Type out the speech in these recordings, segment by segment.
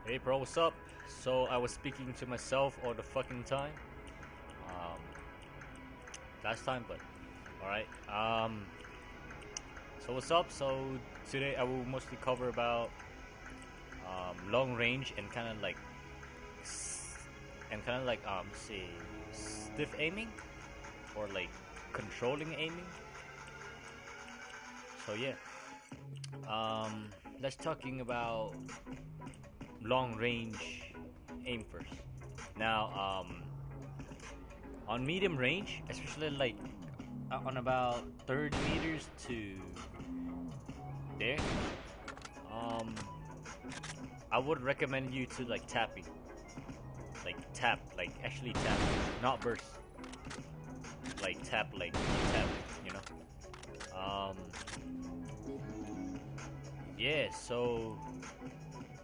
Hey bro, what's up? So I was speaking to myself all the fucking time. Um, last time, but alright. So what's up? So today I will mostly cover about long range and kind of like say stiff aiming or like controlling aiming. So yeah. Um, let's talking about long range aim first. Now, on medium range, especially like on about 30 meters to there, um, I would recommend you to like tapping, like tap, like actually tap, not burst, like tap, tap, you know. Yeah. So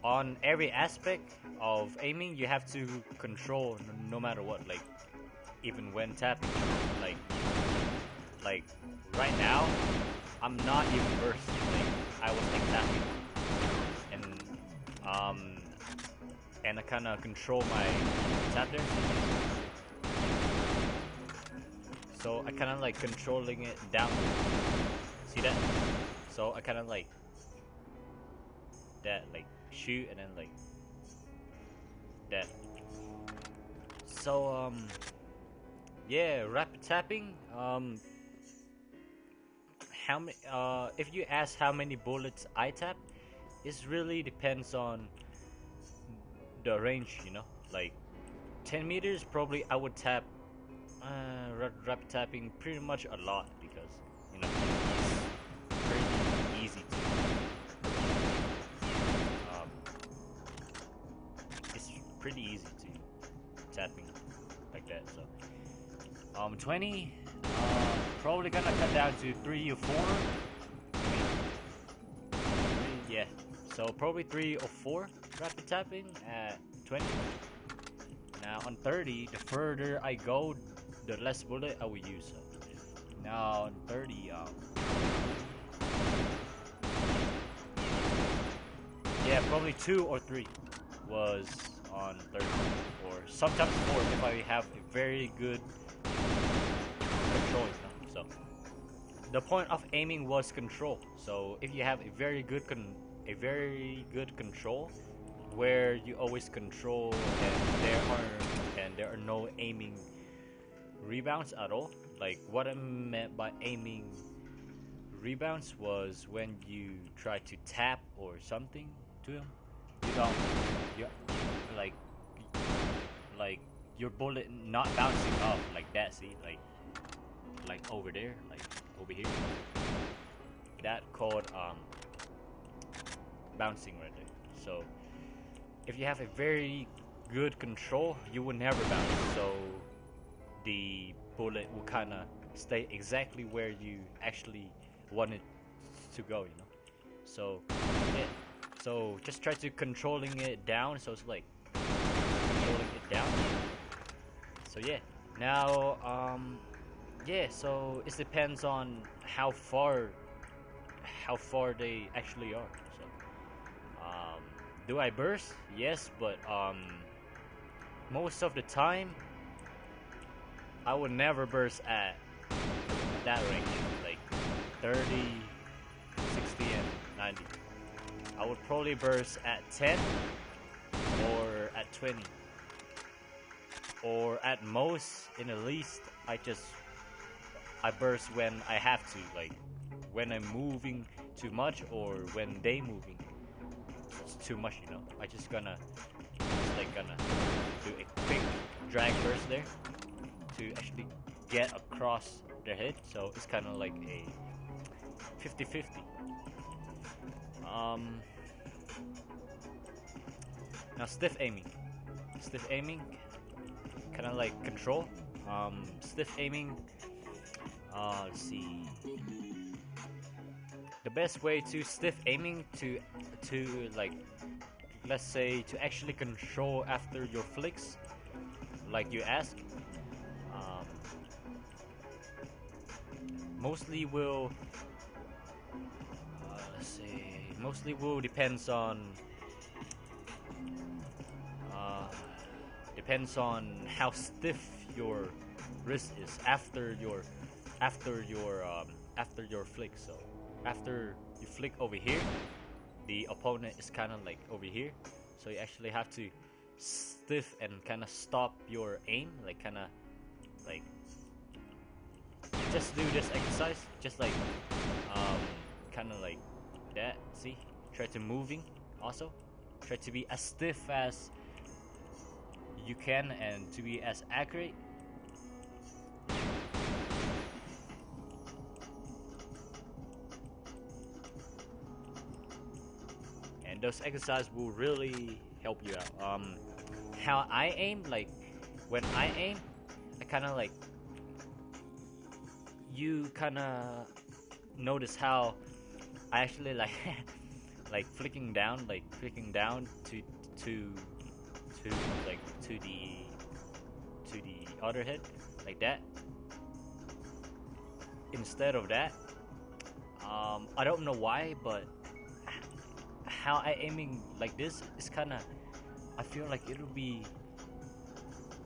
on every aspect of aiming, you have to control no matter what, like even when tapping, like like right now, I'm not even bursting. Like I was like tapping, and um, and I kind of control my tap there. So I kind of like controlling it down. See that? So I kind of like that, like shoot, and then like that. So yeah, rapid tapping. How many? If you ask how many bullets I tap, it really depends on the range. Like 10 meters, probably I would tap rapid tapping pretty much a lot because it's pretty easy to um, it's pretty easy to tapping like that. So 20, probably gonna cut down to 3 or 4. Yeah, so probably 3 or 4 rapid tapping at 20. Now on 30, the further I go, the less bullet I will use. So now on 30, yeah, probably 2 or 3 was on 30, or sometimes 4 if I have a very good control. So the point of aiming was control. So if you have a very good control, where you always control and there are no aiming rebounds at all. Like what I meant by aiming rebounds was when you try to tap or something to him, you don't, you like like your bullet not bouncing off like that. See, like over there, like over here. That called bouncing right there. So if you have a very good control, you will never bounce. So the bullet will kind of stay exactly where you actually want it to go. So yeah. So just try to controlling it down. So it's like controlling it down. So yeah. Now yeah. So it depends on how far they actually are. So um, do I burst? Yes, but most of the time I would never burst at that range, like 30, 60, and 90. I would probably burst at 10 or at 20, or at most, in the least, I burst when I have to, like when I'm moving too much or when they moving too much. I just gonna do a quick drag burst there to actually get across their head. So it's kind of like a 50-50. Um, Now stiff aiming. Stiff aiming, kind of like control. Stiff aiming. Let's see. The best way to stiff aiming to like, let's say, to actually control after your flicks, like you ask. Um, mostly will let's say mostly will depends on depends on how stiff your wrist is after your flick. So after you flick over here, the opponent is kind of like over here, so you actually have to stiff and kind of stop your aim, like kind of like just do this exercise, just like kind of like that. See, try to moving also, try to be as stiff as you can and to be as accurate. And those exercises will really help you out. How I aim, like when I aim, I kind of like, you kind of notice how I actually like like flicking down to to like to the other head, like that, instead of that. I don't know why, but how I aiming like this is kind of, I feel like it'll be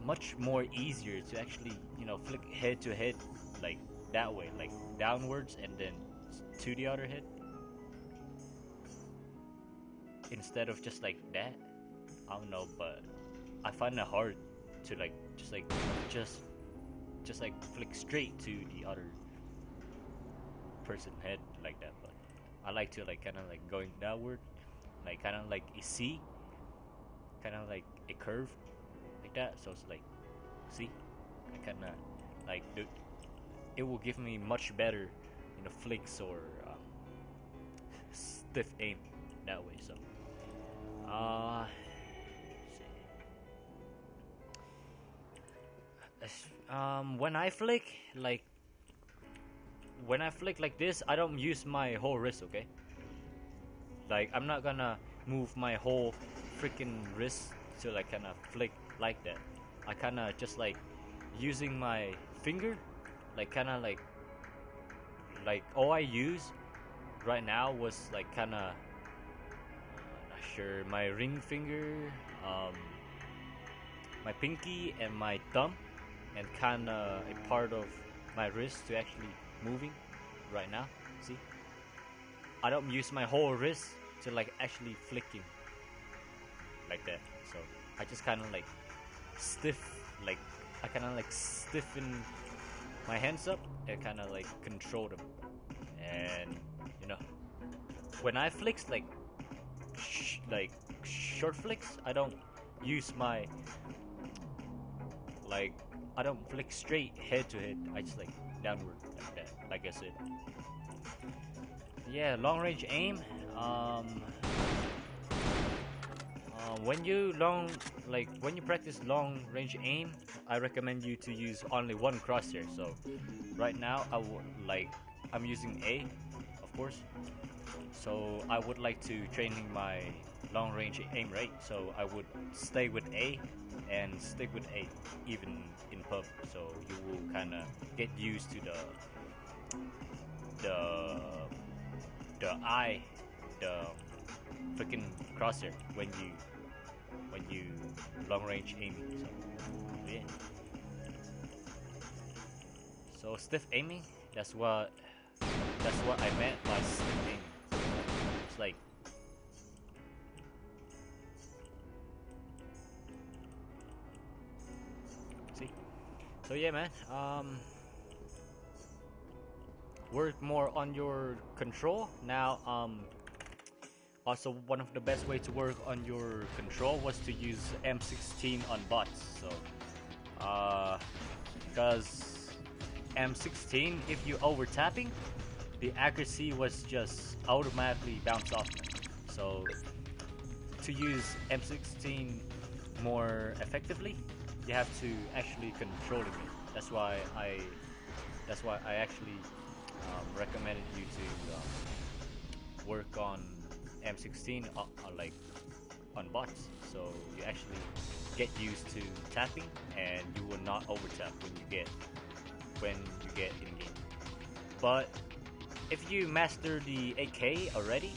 much more easier to actually, you know, flick head to head like that way, like downwards and then to the other head, instead of just like that. I don't know, but I find it hard to like just like flick straight to the other person head like that. But I like to like kind of like going downward, like kind of like a C, kind of like a curve like that. So it's like, see, I kind of like it will give me much better, you know, flicks or stiff aim that way. So when I flick like this, I don't use my whole wrist, okay? Like I'm not gonna move my whole freaking wrist to like kind of flick like that. I kind of just like using my finger, like kind of like all I use right now was like kind of not sure, my ring finger, my pinky and my thumb, and kind of a part of my wrist to actually moving right now. See, I don't use my whole wrist to like actually flicking like that. So I just kind of like stiff, like I kind of like stiffen my hands up and kind of like control them. And you know, when I flicks like short flicks, I don't use my like, I don't flick straight head to head. I just like downward like that, like I said. Yeah, long range aim. When you when you practice long range aim, I recommend you to use only one crosshair. So right now I'm using A, of course. So I would like to training my long range aim, right? So I would stay with A and stick with A even in pub. So you will kind of get used to the eye, the freaking crosshair when you long range aiming. So yeah. So stiff aiming, that's what I meant by stiff aiming. It's like, see. So yeah, man. Work more on your control now. Also, one of the best way to work on your control was to use M16 on bots. So because M16, if you over tapping, the accuracy was just automatically bounce off. So to use M16 more effectively, you have to actually control it. That's why I actually recommended you to work on M16 like on bots, so you actually get used to tapping and you will not over tap when you get in game. But if you master the AK already,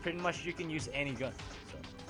pretty much you can use any gun.